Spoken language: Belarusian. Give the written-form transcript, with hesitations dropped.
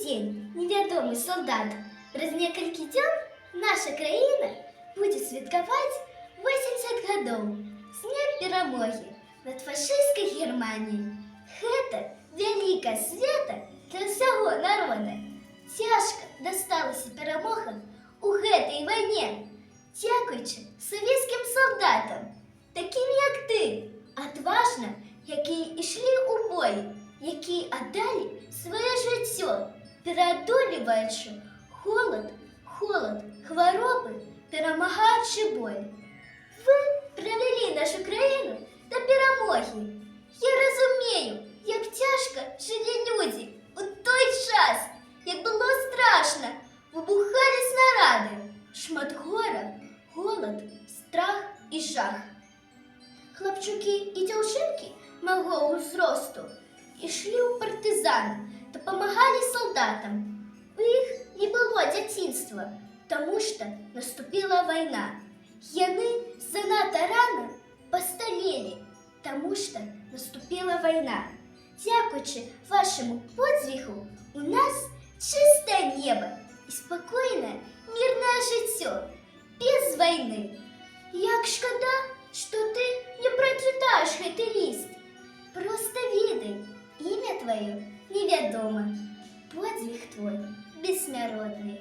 день, невядомый солдат. Праз некалькі дзён наша краіна будзе святкаваць 80 гадоў з дня перамогі над фашысцкай Германіяй. Гэта вялікае свята для ўсяго народа. Цяжка дасталася перамога у гэтай вайне, дзякуючы савецкім солдатам, такім як ты, адважна, якія ішлі ў бой, якія аддалі сваё жыццё, пераадолеваючы холад, хваробы, перамагаючы боль. Вы правялі нашу краіну да перамогі. Я разумею, як цяжка жылі людзі у той час, як было страшна, выбухалі снарады, шмат гора, голад, страх і жах. Хлапчукі і дзяўчынкі майго ўзросту ішлі ў партызаны, дапамагалі салдатам. У іх не было дзяцінства, таму што наступіла вайна. Яны занадта рана пасталелі, таму што наступіла вайна. Дзякуючы вашаму подзвігу у нас чыстае неба і спакойнае, мірнае жыццё, без вайны. Як шкада, што ты не прачытаеш гэты ліст. Проста ведай, імя тваё невядома, подзвіг твой бессмяротны.